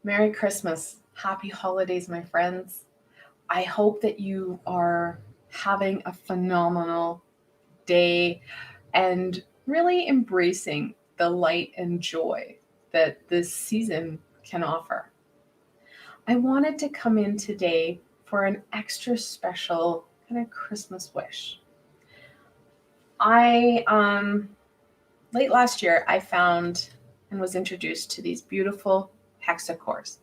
Merry Christmas. Happy holidays, my friends. I hope that you are having a phenomenal day and really embracing the light and joy that this season can offer. I wanted to come in today for an extra special kind of Christmas wish. I late last year I found and was introduced to these beautiful hexachors.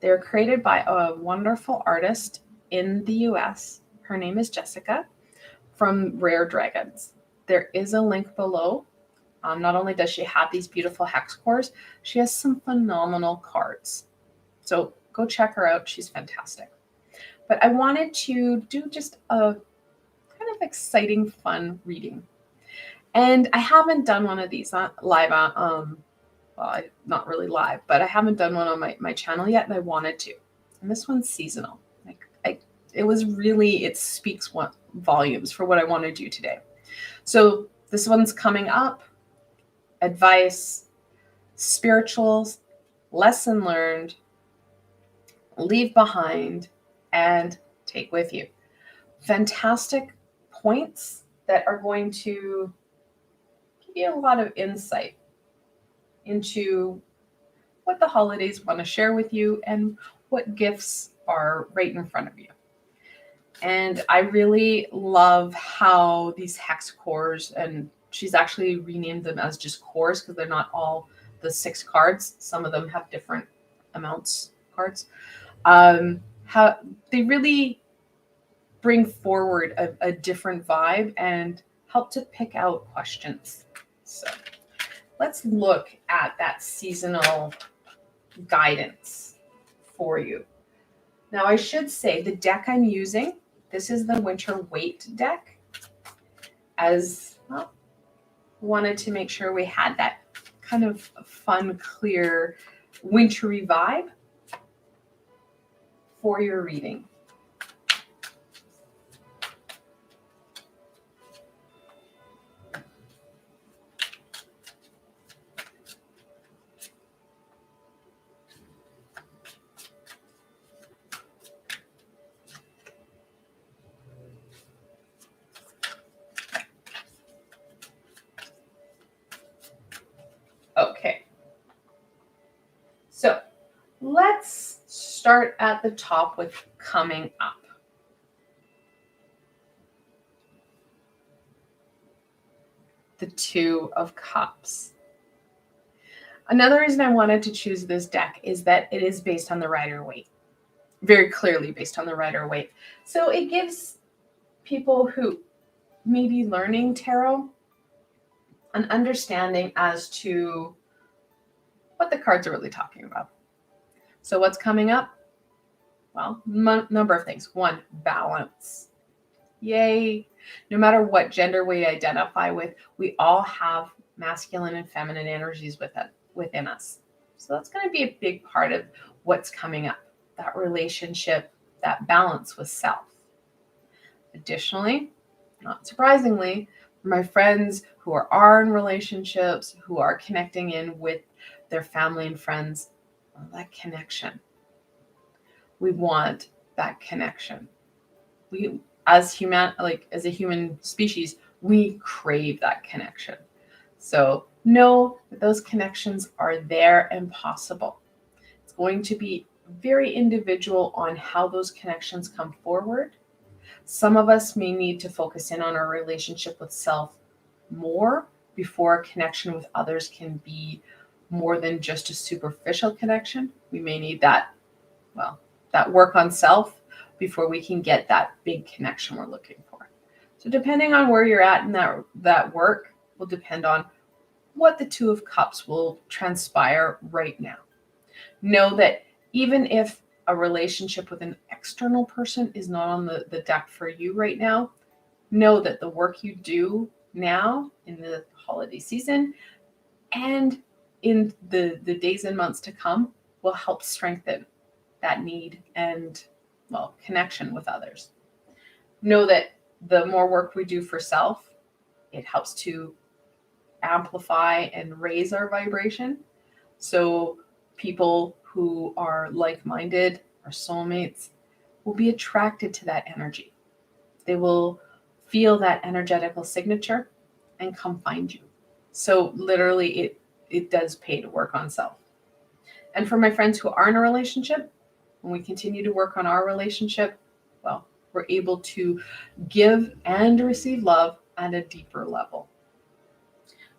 They're created by a wonderful artist in the US. Her name is Jessica from Rare Dragons. There is a link below. Not only does she have these beautiful hex cores, she has some phenomenal cards. So go check her out. She's fantastic. But I wanted to do just a kind of exciting, fun reading. And I haven't done one of these live well, not really live, but I haven't done one on my channel yet, and I wanted to. And this one's seasonal. It speaks volumes for what I want to do today. So this one's coming up: advice, spirituals, lesson learned, leave behind, and take with you. Fantastic points that are going to give you a lot of insight into what the holidays want to share with you and what gifts are right in front of you. And I really love how these hex cores, and she's actually renamed them as just cores because they're not all the 6 cards. Some of them have different amounts cards. How they really bring forward a different vibe and help to pick out questions. So let's look at that seasonal guidance for you. Now, I should say the deck I'm using, this is the Winter Waite deck. As well, wanted to make sure we had that kind of fun, clear, wintry vibe for your reading. Okay, so let's start at the top with coming up. The 2 of Cups. Another reason I wanted to choose this deck is that it is based on the Rider-Waite, very clearly based on the Rider-Waite. So it gives people who may be learning tarot an understanding as to what the cards are really talking about. So what's coming up? Well, number of things. 1, balance. Yay. No matter what gender we identify with, we all have masculine and feminine energies within us. So that's going to be a big part of what's coming up, that relationship, that balance with self. Additionally, not surprisingly, for my friends who are in relationships, who are connecting in with their family and friends, that connection. We want that connection. We, as a human species, we crave that connection. So know that those connections are there and possible. It's going to be very individual on how those connections come forward. Some of us may need to focus in on our relationship with self more before a connection with others can be more than just a superficial connection. We may need that work on self before we can get that big connection we're looking for. So depending on where you're at in that work will depend on what the 2 of Cups will transpire right now. Know that even if a relationship with an external person is not on the deck for you right now, know that the work you do now in the holiday season and in the days and months to come will help strengthen that need and, connection with others. Know that the more work we do for self, it helps to amplify and raise our vibration. So people who are like-minded, or soulmates, will be attracted to that energy. They will feel that energetical signature and come find you. So literally it does pay to work on self. And for my friends who are in a relationship, when we continue to work on our relationship, well, we're able to give and receive love at a deeper level.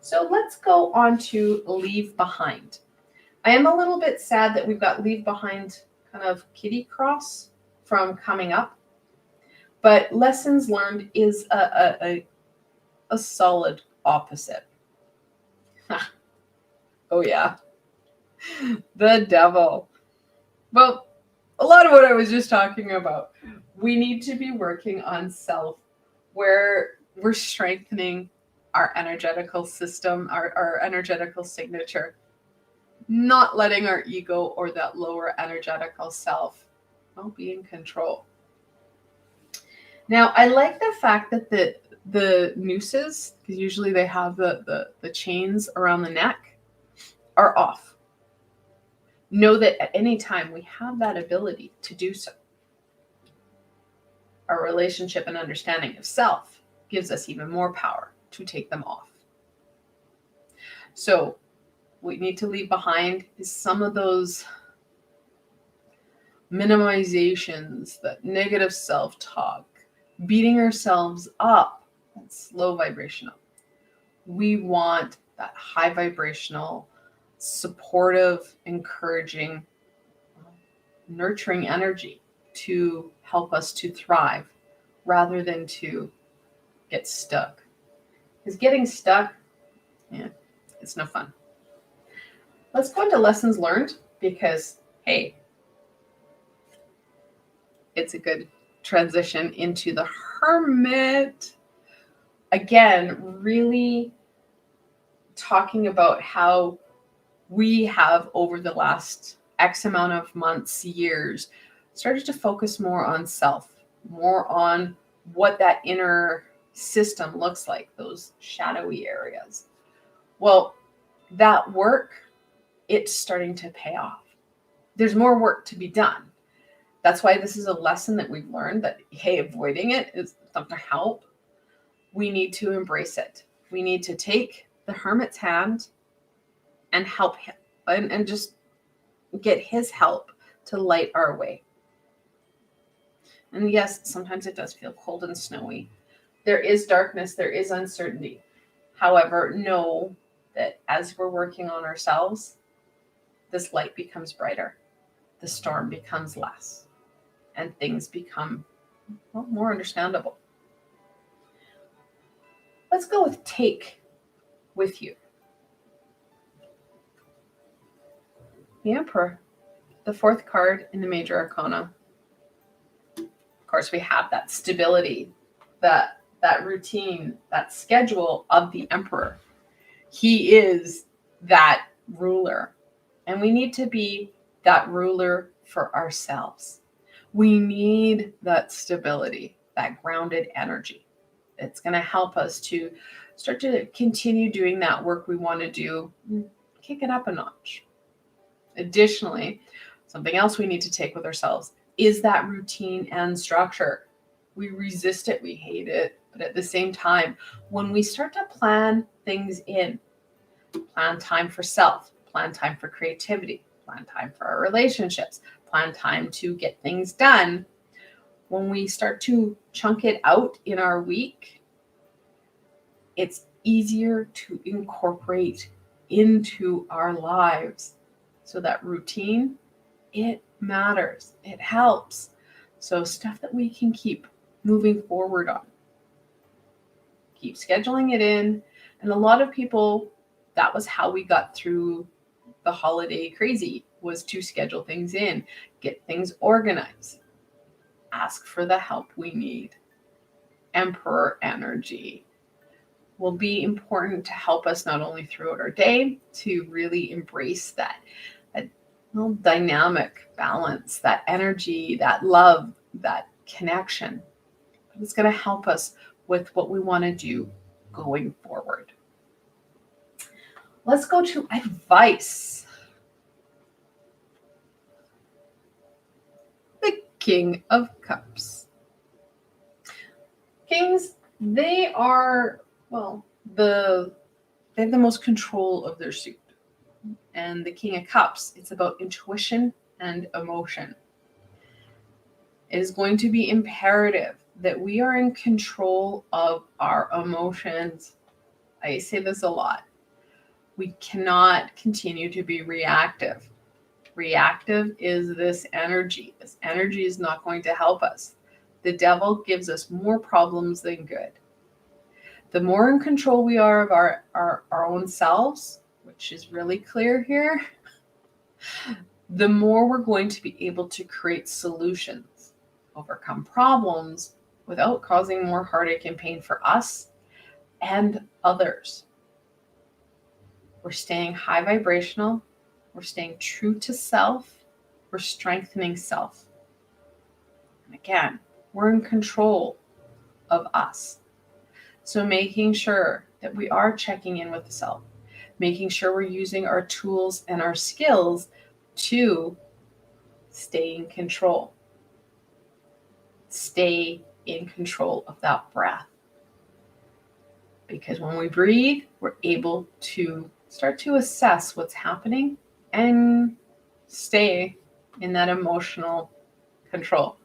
So let's go on to leave behind. I am a little bit sad that we've got leave behind kind of kitty cross from coming up, but lessons learned is a solid opposite. Oh yeah, the devil. Well, a lot of what I was just talking about, we need to be working on self, where we're strengthening our energetical system, our energetical signature, not letting our ego or that lower energetical self be in control. Now, I like the fact that the nooses, because usually they have the chains around the neck, are off. Know that at any time we have that ability to do so. Our relationship and understanding of self gives us even more power to take them off. So what we need to leave behind is some of those minimizations, that negative self-talk, beating ourselves up. That's low vibrational. We want that high vibrational, supportive, encouraging, nurturing energy to help us to thrive rather than to get stuck. Because getting stuck, it's no fun. Let's go into lessons learned, because, hey, it's a good transition into the Hermit. Again, really talking about how we have, over the last X amount of months, years, started to focus more on self, more on what that inner system looks like, those shadowy areas. Well, that work, it's starting to pay off. There's more work to be done. That's why this is a lesson that we've learned, that, hey, avoiding it is not going to help. We need to embrace it. We need to take the Hermit's hand and help him, and just get his help to light our way. And yes, sometimes it does feel cold and snowy. There is darkness, there is uncertainty. However, know that as we're working on ourselves, this light becomes brighter, the storm becomes less, and things become more understandable. Let's go with take with you. The Emperor, the fourth card in the Major Arcana. Of course, we have that stability, that routine, that schedule of the Emperor. He is that ruler, and we need to be that ruler for ourselves. We need that stability, that grounded energy. It's going to help us to start to continue doing that work we want to do, kick it up a notch. Additionally, something else we need to take with ourselves is that routine and structure. We resist it, we hate it, but at the same time, when we start to plan things in, plan time for self, plan time for creativity, plan time for our relationships, plan time to get things done, when we start to chunk it out in our week, it's easier to incorporate into our lives. So that routine, it matters. It helps. So stuff that we can keep moving forward on. Keep scheduling it in. And a lot of people, that was how we got through the holiday crazy, was to schedule things in, get things organized, ask for the help we need. Emperor energy will be important to help us not only throughout our day, to really embrace that dynamic balance, that energy, that love, that connection. It's going to help us with what we want to do going forward. Let's go to advice. King of Cups. Kings, they are, well, they have the most control of their suit. And the King of Cups, it's about intuition and emotion. It is going to be imperative that we are in control of our emotions. I say this a lot. We cannot continue to be reactive. Reactive is this energy. This energy is not going to help us. The devil gives us more problems than good. The more in control we are of our own selves, which is really clear here, the more we're going to be able to create solutions, overcome problems without causing more heartache and pain for us and others. We're staying high vibrational. We're staying true to self. We're strengthening self. And again, we're in control of us. So making sure that we are checking in with the self, making sure we're using our tools and our skills to stay in control. Stay in control of that breath. Because when we breathe, we're able to start to assess what's happening and stay in that emotional control.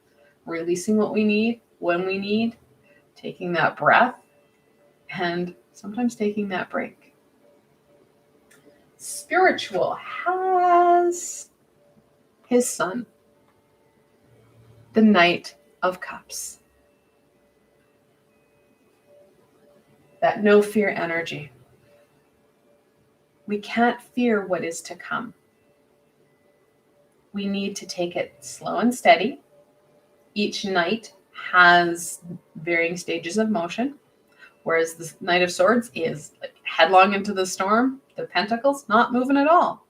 Releasing what we need, when we need, taking that breath, and sometimes taking that break. Spiritual has his son, the Knight of Cups. That no fear energy. We can't fear what is to come. We need to take it slow and steady. Each knight has varying stages of motion, whereas the Knight of Swords is like headlong into the storm. The Pentacles, not moving at all.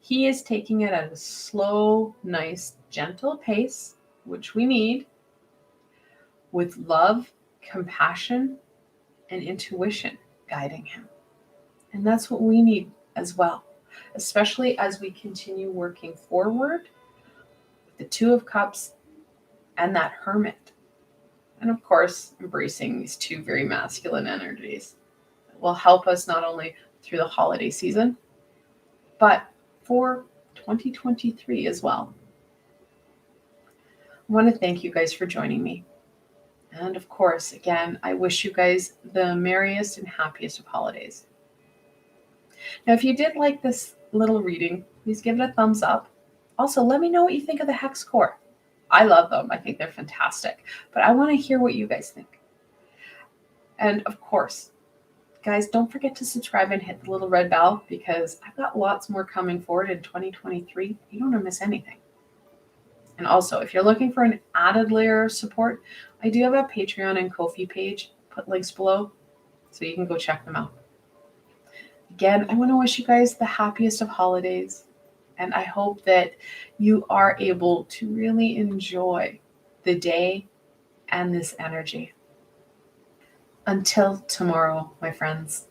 He is taking it at a slow, nice, gentle pace, which we need, with love, compassion, and intuition guiding him. And that's what we need as well, especially as we continue working forward with the Two of Cups and that Hermit. And of course, embracing these two very masculine energies will help us not only through the holiday season, but for 2023 as well. I want to thank you guys for joining me. And of course, again, I wish you guys the merriest and happiest of holidays. Now, if you did like this little reading, please give it a thumbs up. Also, let me know what you think of the Hex Core. I love them. I think they're fantastic. But I want to hear what you guys think. And of course, guys, don't forget to subscribe and hit the little red bell, because I've got lots more coming forward in 2023. You don't want to miss anything. And also, if you're looking for an added layer of support, I do have a Patreon and Ko-fi page. Put links below so you can go check them out. Again, I want to wish you guys the happiest of holidays. And I hope that you are able to really enjoy the day and this energy. Until tomorrow, my friends.